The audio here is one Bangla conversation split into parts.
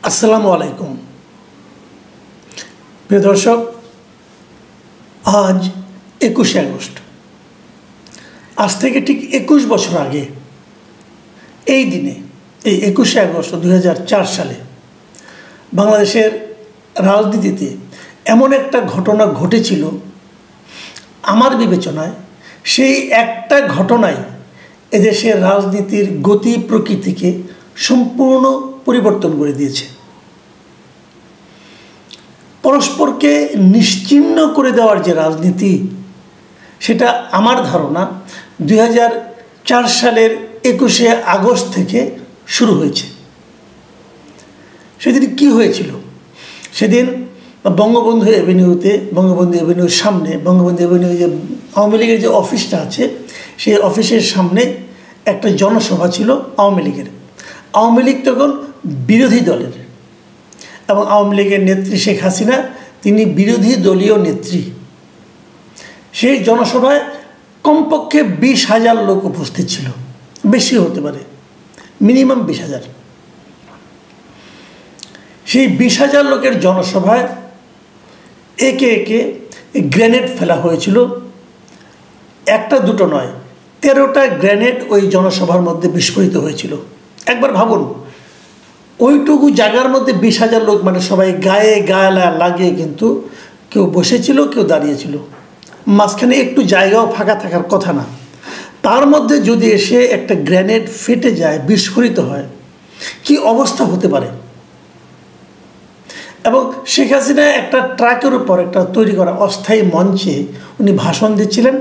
আসসালামু আলাইকুম প্রিয় দর্শক, আজ 21শে আগস্ট। আজ থেকে ঠিক 21 বছর আগে এই দিনে, এই 21শে আগস্ট 2004 সালে বাংলাদেশের রাজনীতিতে এমন একটা ঘটনা ঘটেছিল। আমার বিবেচনায় সেই একটা ঘটনাই এদেশের রাজনীতির গতি প্রকৃতিকে সম্পূর্ণ পরিবর্তন করে দিয়েছে। পরস্পরকে নিশ্চিহ্ন করে দেওয়ার যে রাজনীতি, সেটা আমার ধারণা 2004 সালের 21শে আগস্ট থেকে শুরু হয়েছে। সেদিন কি হয়েছিল? সেদিন বঙ্গবন্ধু এভিনিউতে, বঙ্গবন্ধু এভিনিউর সামনে, বঙ্গবন্ধু এভিনিউ যে আওয়ামী লীগের যে অফিসটা আছে, সেই অফিসের সামনে একটা জনসভা ছিল আওয়ামী লীগের। আওয়ামী লীগ তখন বিরোধী দলের, এবং আওয়ামী লীগের নেত্রী শেখ হাসিনা, তিনি বিরোধী দলীয় নেত্রী। সেই জনসভায় কমপক্ষে 20,000 লোক উপস্থিত ছিল, বেশি হতে পারে, মিনিমাম 20,000। সেই 20,000 লোকের জনসভায় একে একে গ্রেনেড ফেলা হয়েছিল। একটা দুটো নয়, 13টা গ্রেনেড ওই জনসভার মধ্যে বিস্ফোরিত হয়েছিল। একবার ভাবুন, ওইটুকু জায়গার মধ্যে 20,000 লোক, মানে সবাই গায়ে গায়ে লাগিয়ে, কিন্তু কেউ বসেছিল, কেউ দাঁড়িয়েছিল, মাঝখানে একটু জায়গাও ফাঁকা থাকার কথা না। তার মধ্যে যদি এসে একটা গ্রেনেড ফেটে যায়, বিস্ফোরিত হয়, কি অবস্থা হতে পারে? এবং শেখ হাসিনা একটা ট্রাকের উপর, একটা তৈরি করা অস্থায়ী মঞ্চে উনি ভাষণ দিচ্ছিলেন।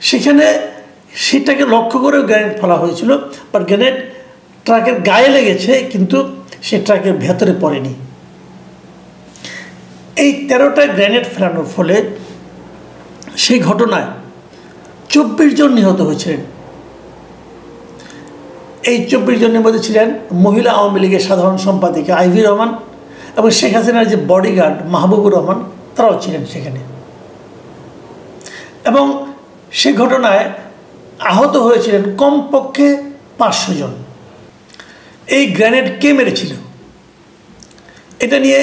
সেখানে সেটাকে লক্ষ্য করেও গ্রেনেড ফেলা হয়েছিল, বাট গ্রেনেড ট্রাকের গায়ে লেগেছে, কিন্তু সে ট্রাকের ভেতরে পড়েনি। এই 13টা গ্রেনেড ফেলানোর ফলে সেই ঘটনায় 24 জন নিহত হয়েছিলেন। এই 24 জনের মধ্যে ছিলেন মহিলা আওয়ামী লীগের সাধারণ সম্পাদিকা আইভি রহমান, এবং শেখ হাসিনার যে বডিগার্ড মাহবুবুর রহমান, তারাও ছিলেন সেখানে। এবং সে ঘটনায় আহত হয়েছিলেন কমপক্ষে 500 জন। এই গ্রেনেড কে মেরেছিল, এটা নিয়ে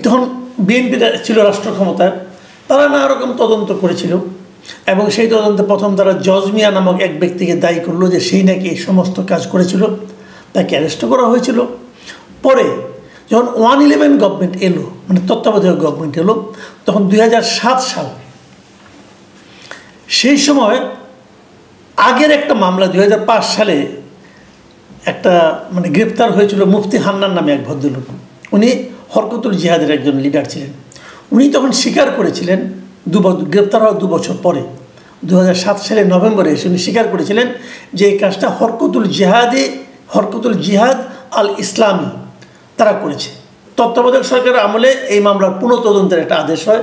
তখন বিএনপি ছিল রাষ্ট্র ক্ষমতায়, তারা নানা রকম তদন্ত করেছিল, এবং সেই তদন্তে প্রথম তারা জজ মিয়া নামক এক ব্যক্তিকে দায়ী করলো যে সেই নাকি এই সমস্ত কাজ করেছিল। তাকে অ্যারেস্ট করা হয়েছিল। পরে যখন 111 গভর্নমেন্ট এলো, মানে তত্ত্বাবধায়ক গভর্নমেন্ট এলো, তখন 2007 সাল, সেই সময় আগের একটা মামলা 2005 সালে একটা মানে গ্রেপ্তার হয়েছিল মুফতি হান্নান নামে এক ভদ্রলোক। উনি হরকতুল জিহাদের একজন লিডার ছিলেন। উনি তখন স্বীকার করেছিলেন, গ্রেপ্তার হওয়ার 2 বছর পরে 2007 সালের নভেম্বরে এসে উনি স্বীকার করেছিলেন যে এই কাজটা হরকতুল জিহাদ আল ইসলামী তারা করেছে। তত্ত্বাবধায়ক সরকারের আমলে এই মামলার পুনঃতদন্তের একটা আদেশ হয়।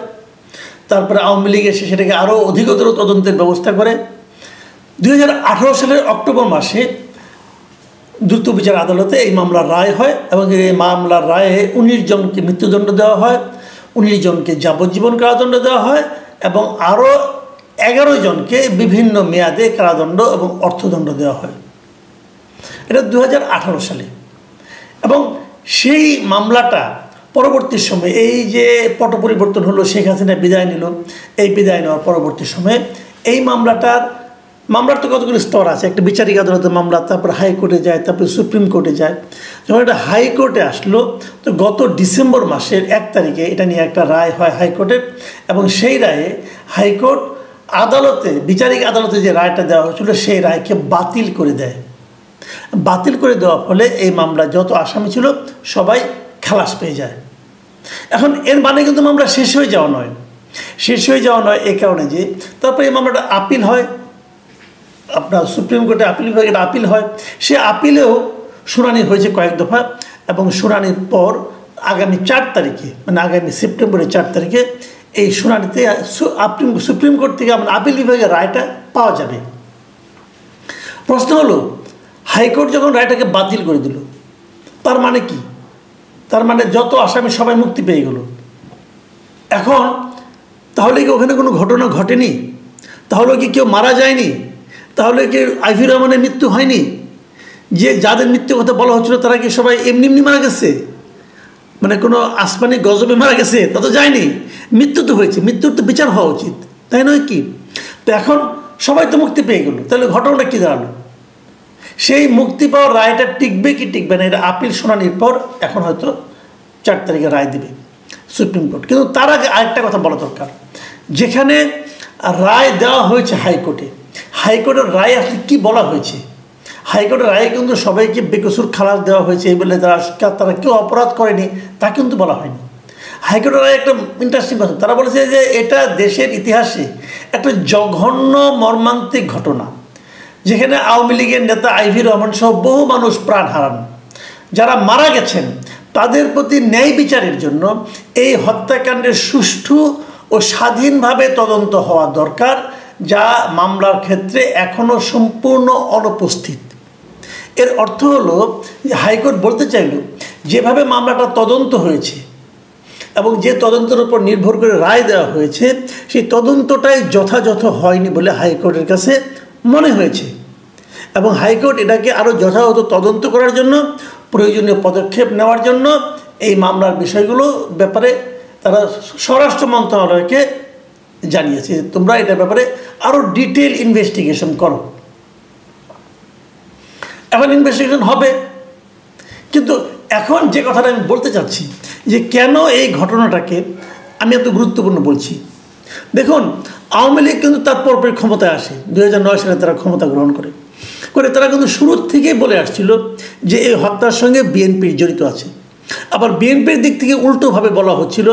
তারপরে আওয়ামী লীগ এসে সেটাকে আরও অধিকতর তদন্তের ব্যবস্থা করে। 2018 সালের অক্টোবর মাসে দ্রুত বিচার আদালতে এই মামলার রায় হয়, এবং এই মামলার রায়ে 19 জনকে মৃত্যুদণ্ড দেওয়া হয়, 19 জনকে যাবজ্জীবন কারাদণ্ড দেওয়া হয়, এবং আরও 11 জনকে বিভিন্ন মেয়াদে কারাদণ্ড এবং অর্থদণ্ড দেওয়া হয়। এটা 2018 সালে। এবং সেই মামলাটা পরবর্তী সময়ে, এই যে পট পরিবর্তন হলো, শেখ হাসিনা বিদায় নিল, এই বিদায় নেওয়ার পরবর্তী সময়ে এই মামলার তো কতগুলো স্তর আছে। একটা বিচারিক আদালতের মামলা, তারপর হাইকোর্টে যায়, তারপরে সুপ্রিম কোর্টে যায়। যখন এটা হাইকোর্টে আসলো, তো গত ডিসেম্বর মাসের 1 তারিখে এটা নিয়ে একটা রায় হয় হাইকোর্টের, এবং সেই রায়ে হাইকোর্ট আদালতে, বিচারিক আদালতে যে রায়টা দেওয়া হয়েছিল, সেই রায়কে বাতিল করে দেয়। বাতিল করে দেওয়ার ফলে এই মামলা যত আসামি ছিল সবাই খালাস পেয়ে যায়। এখন এর মানে কিন্তু মামলা শেষ হয়ে যাওয়া নয়, এই কারণে যে তারপরে এই মামলাটা আপিল হয়, আপনার সুপ্রিম কোর্টে আপিল বিভাগের আপিল হয়। সে আপিলেও শুনানি হয়েছে কয়েক দফা, এবং শুনানির পর আগামী 4 তারিখে, মানে আগামী সেপ্টেম্বরের 4 তারিখে এই শুনানিতে সুপ্রিম কোর্ট থেকে আপিল বিভাগের রায়টা পাওয়া যাবে। প্রশ্ন হলো, হাইকোর্ট যখন রায়টাকে বাতিল করে দিল, তার মানে কি? তার মানে যত আসামি সবাই মুক্তি পেয়ে গেল। এখন তাহলে কি ওখানে কোনো ঘটনা ঘটেনি? তাহলে কি কেউ মারা যায়নি? তাহলে কি আইভি রহমানের মৃত্যু হয়নি? যে যাদের মৃত্যুর কথা বলা হচ্ছিল তারা কি সবাই এমনি এমনি মারা গেছে? মানে কোনো আসমানি গজবে মারা গেছে তা তো যায়নি, মৃত্যু তো হয়েছে, মৃত্যুর তো বিচার হওয়া উচিত, তাই নয় কি? তো এখন সবাই তো মুক্তি পেয়ে গেল, তাহলে ঘটনাটা কী দাঁড়ালো? সেই মুক্তি পাওয়ার রায়টা টিকবে কি টিকবে না, এটা আপিল শুনানির পর এখন হয়তো 4 তারিখে রায় দেবে সুপ্রিম কোর্ট। কিন্তু তার আগে আরেকটা কথা বলা দরকার, যেখানে রায় দেওয়া হয়েছে হাইকোর্টে, হাইকোর্টের রায় আসলে কী বলা হয়েছে? হাইকোর্টের রায়ে কিন্তু সবাইকে বেকসুর খালাস দেওয়া হয়েছে, এই বলে তারা কেউ অপরাধ করেনি তা কিন্তু বলা হয়নি। হাইকোর্টের রায় একটা ইন্টারেস্টিং কথা, তারা বলেছে যে এটা দেশের ইতিহাসে একটা জঘন্য মর্মান্তিক ঘটনা, যেখানে আওয়ামী লীগের নেতা আইভি রহমান সহ বহু মানুষ প্রাণ হারান, যারা মারা গেছেন তাদের প্রতি ন্যায় বিচারের জন্য এই হত্যাকাণ্ডের সুষ্ঠু ও স্বাধীনভাবে তদন্ত হওয়া দরকার, যা মামলার ক্ষেত্রে এখনও সম্পূর্ণ অনুপস্থিত। এর অর্থ হলো যে হাইকোর্ট বলতে চাইল যেভাবে মামলাটা তদন্ত হয়েছে এবং যে তদন্তের উপর নির্ভর করে রায় দেওয়া হয়েছে, সেই তদন্তটাই যথাযথ হয়নি বলে হাইকোর্টের কাছে মনে হয়েছে, এবং হাইকোর্ট এটাকে আরও যথাযথ তদন্ত করার জন্য প্রয়োজনীয় পদক্ষেপ নেওয়ার জন্য এই মামলার বিষয়গুলো ব্যাপারে তারা স্বরাষ্ট্র মন্ত্রণালয়কে জানিয়েছে, তোমরা এটার ব্যাপারে আরও ডিটেল ইনভেস্টিগেশন করো। এখন ইনভেস্টিগেশন হবে, কিন্তু এখন যে কথাটা আমি বলতে চাচ্ছি যে কেন এই ঘটনাটাকে আমি এত গুরুত্বপূর্ণ বলছি। দেখুন, আওয়ামী লীগ কিন্তু তার পরপরই ক্ষমতায় আসে, 2009 সালে তারা ক্ষমতা গ্রহণ করে তারা কিন্তু শুরুর থেকেই বলে আসছিল যে এই হত্যার সঙ্গে বিএনপি জড়িত আছে। আবার বিএনপির দিক থেকে উল্টোভাবে বলা হচ্ছিল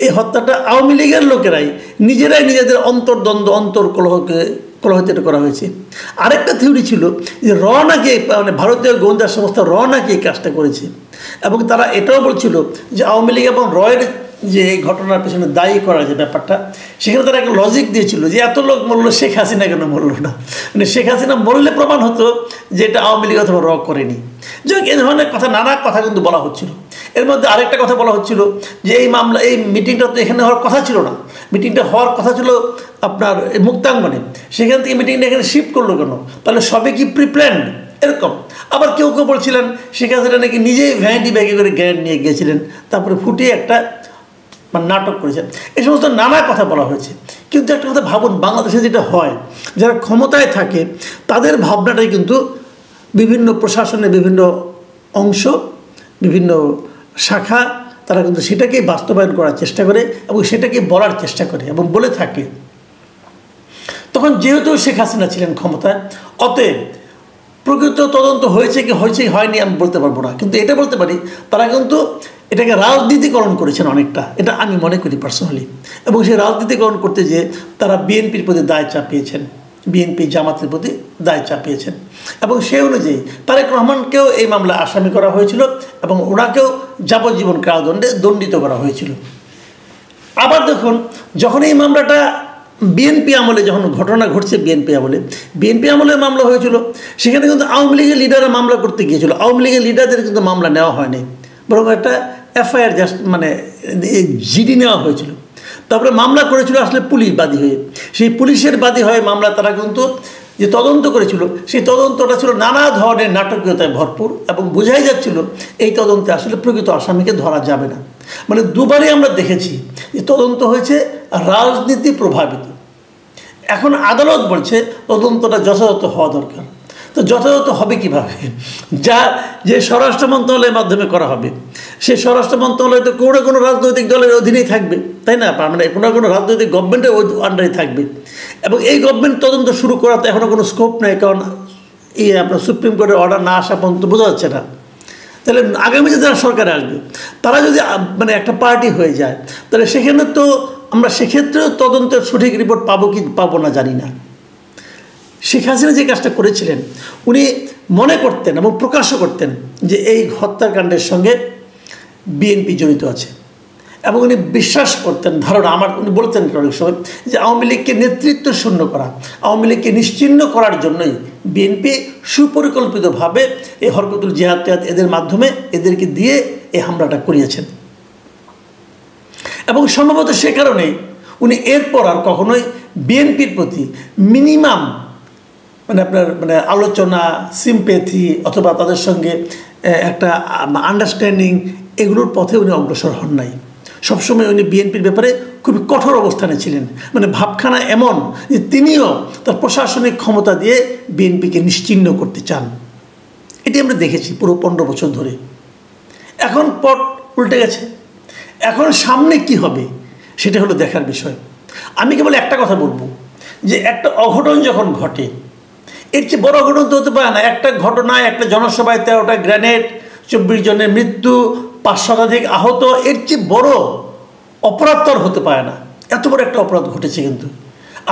এই হত্যাটা আওয়ামী লীগের লোকেরাই নিজেরাই নিজেদের অন্তর্দ্বন্দ্ব কলহিত করা হয়েছে। আরেকটা থিওরি ছিল যে নাকি মানে ভারতীয় গোয়েন্দা সংস্থা নাকি এই কাজটা করেছে, এবং তারা এটাও বলছিল যে আওয়ামী লীগ এবং রয়ের যে এই ঘটনার পেছনে দায়ী করা যে ব্যাপারটা, সেখানে তারা একটা লজিক দিয়েছিল যে এত লোক মরলো, শেখ হাসিনা কেন মরল না, মানে শেখ হাসিনা মরলে প্রমাণ হতো যে এটা আওয়ামী লীগ অথবা করেনি। যাই হোক, এই ধরনের কথা, নানা কথা কিন্তু বলা হচ্ছিল। এর মধ্যে আরেকটা কথা বলা হচ্ছিল যে এই মামলা, এই মিটিংটা তো এখানে হওয়ার কথা ছিল না, মিটিংটা হওয়ার কথা ছিল আপনার মুক্তাঙ্গনে, সেখান থেকে মিটিংটা এখানে শিফট করলো কেন, তাহলে সবে কি প্রিপ্ল্যান্ড এরকম। আবার কেউ কেউ বলছিলেন শেখ হাসিনা নাকি নিজেই ভ্যানিটি ব্যাগে করে জ্ঞান নিয়ে গিয়েছিলেন, তারপরে ফুটিয়ে একটা মানে নাটক করেছেন। এই সমস্ত নানা কথা বলা হয়েছে। কিন্তু একটা কথা ভাবুন, বাংলাদেশে যেটা হয়, যারা ক্ষমতায় থাকে তাদের ভাবনাটাই কিন্তু বিভিন্ন প্রশাসনের বিভিন্ন অংশ, বিভিন্ন শাখা, তারা কিন্তু সেটাকেই বাস্তবায়ন করার চেষ্টা করে এবং সেটাকে বলার চেষ্টা করে এবং বলে থাকে। তখন যেহেতু শেখ হাসিনা ছিলেন ক্ষমতায়, অতএব প্রকৃত তদন্ত হয়েছে কি হয়নি আমি বলতে পারবো না, কিন্তু এটা বলতে পারি তারা কিন্তু এটাকে রাজনীতিকরণ করেছেন অনেকটা, এটা আমি মনে করি পার্সোনালি। এবং সেই রাজনীতিকরণ করতে যেয়ে তারা বিএনপির প্রতি দায় চাপিয়েছেন, বিএনপি জামাতের প্রতি দায় চাপিয়েছেন, এবং সেই অনুযায়ী তারেক রহমানকেও এই মামলায় আসামি করা হয়েছিল এবং ওনাকেও যাবজ্জীবন কারাদণ্ডে দণ্ডিত করা হয়েছিল। আবার দেখুন, যখন এই মামলাটা বিএনপি আমলে, যখন ঘটনা ঘটছে বিএনপি আমলে মামলা হয়েছিল, সেখানে কিন্তু আওয়ামী লীগের লিডাররা মামলা করতে গিয়েছিল, আওয়ামী লীগের লিডারদের কিন্তু মামলা নেওয়া হয়নি, বরং একটা এফআইআর জাস্ট মানে জিডি নেওয়া হয়েছিল। তারপরে মামলা করেছিল আসলে পুলিশ বাদী হয়ে, সেই পুলিশের বাদী হয়ে মামলা তারা কিন্তু যে তদন্ত করেছিল, সেই তদন্তটা ছিল নানা ধরনের নাটকীয়তায় ভরপুর, এবং বোঝাই যাচ্ছিল এই তদন্তে আসলে প্রকৃত আসামিকে ধরা যাবে না। মানে দুবারই আমরা দেখেছি যে তদন্ত হয়েছে রাজনীতি প্রভাবিত। এখন আদালত বলছে তদন্তটা যথাযথ হওয়া দরকার। তো যথাযথ হবে কীভাবে? যে স্বরাষ্ট্র মন্ত্রণালয়ের মাধ্যমে করা হবে, সেই স্বরাষ্ট্র মন্ত্রণালয় তো কোনো রাজনৈতিক দলের অধীনেই থাকবে, তাই না? মানে কোনো রাজনৈতিক গভর্নমেন্টের আন্ডারে থাকবে, এবং এই গভর্নমেন্ট তদন্ত শুরু করাতে এখনও কোনো স্কোপ নেই, কারণ আপনার সুপ্রিম কোর্টের অর্ডার না আসা পর্যন্ত বোঝা যাচ্ছে না। তাহলে আগামী যে যারা সরকারে আসবে তারা যদি মানে একটা পার্টি হয়ে যায়, তাহলে সেখানে তো আমরা সেক্ষেত্রেও তদন্তের সঠিক রিপোর্ট পাবো কি পাবো না জানি না। শেখ হাসিনা যে কাজটা করেছিলেন, উনি মনে করতেন এবং প্রকাশও করতেন যে এই হত্যাকাণ্ডের সঙ্গে বিএনপি জড়িত আছে, এবং উনি বিশ্বাস করতেন, উনি বলতেন অনেক সময় যে আওয়ামী লীগকে নেতৃত্ব শূন্য করা, আওয়ামী লীগকে নিশ্চিহ্ন করার জন্যই বিএনপি সুপরিকল্পিতভাবে এই হরকতুল জিহাদ এদের মাধ্যমে এদেরকে দিয়ে এই হামলাটা করিয়েছেন। এবং সম্ভবত সে কারণেই উনি এরপর আর কখনোই বিএনপির প্রতি মিনিমাম মানে আলোচনা, সিম্প্যাথি অথবা তাদের সঙ্গে একটা আন্ডারস্ট্যান্ডিং এগুলোর পথে উনি অগ্রসর হন নাই। সবসময় উনি বিএনপির ব্যাপারে খুবই কঠোর অবস্থানে ছিলেন। মানে ভাবখানা এমন যে তিনিও তার প্রশাসনিক ক্ষমতা দিয়ে বিএনপিকে নিশ্চিহ্ন করতে চান। এটি আমরা দেখেছি পুরো 15 বছর ধরে। এখন পট উল্টে গেছে। এখন সামনে কি হবে সেটা হলো দেখার বিষয়। আমি কেবল একটা কথা বলবো, যে একটা অঘটন যখন ঘটে, এর চেয়ে বড় অঘটন তো হতে পারে না। একটা ঘটনায়, একটা জনসভায় 13টা গ্রেনেড, 24 জনের মৃত্যু, 5 শতাধিক আহত, এর চেয়ে বড় অপরাধ তো আর হতে পারে না। এত বড় একটা অপরাধ ঘটেছে। কিন্তু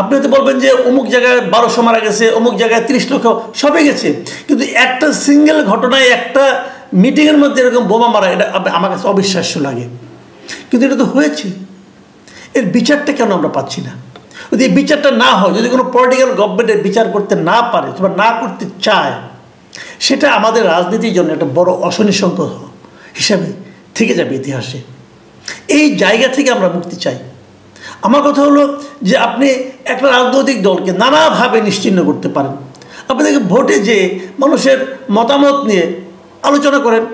আপনি হয়তো বলবেন যে অমুক জায়গায় 1200 মারা গেছে, অমুক জায়গায় 30 লক্ষ, সবই গেছে, কিন্তু একটা সিঙ্গেল ঘটনায়, একটা মিটিংয়ের মধ্যে এরকম বোমা মারা, এটা আমার কাছে অবিশ্বাস্য লাগে। কিন্তু এটা তো হয়েছে। এর বিচারটা কেন আমরা পাচ্ছি না? যদি এই বিচারটা না হয়, যদি কোনো পলিটিক্যাল গভর্নমেন্টের বিচার করতে না পারে অথবা না করতে চায়, সেটা আমাদের রাজনীতির জন্য একটা বড় অশনিসংক হিসাবে থেকে যাবে ইতিহাসে। এই জায়গা থেকে আমরা মুক্তি চাই। আমার কথা হলো যে আপনি একটা রাজনৈতিক দলকে নানাভাবে নিশ্চিহ্ন করতে পারেন। আপনাদেরকে ভোটে যে মানুষের মতামত নিয়ে আলোচনা করেন,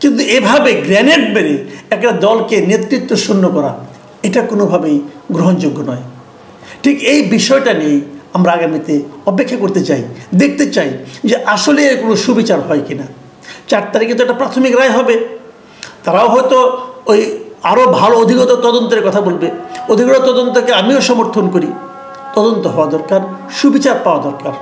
কিন্তু এভাবে গ্রেনেড মেরে একটা দলকে নেতৃত্ব শূন্য করা, এটা কোনোভাবেই গ্রহণযোগ্য নয়। ঠিক এই বিষয়টা নিয়েই আমরা আগামীতে অপেক্ষা করতে চাই, দেখতে চাই যে আসলে এর কোনো সুবিচার হয় কিনা। 4 তারিখে তো একটা প্রাথমিক রায় হবে। তারাও হয়তো ওই আরও ভালো অধিকতর তদন্তের কথা বলবে। অধিকতর তদন্তকে আমিও সমর্থন করি। তদন্ত হওয়া দরকার, সুবিচার পাওয়া দরকার।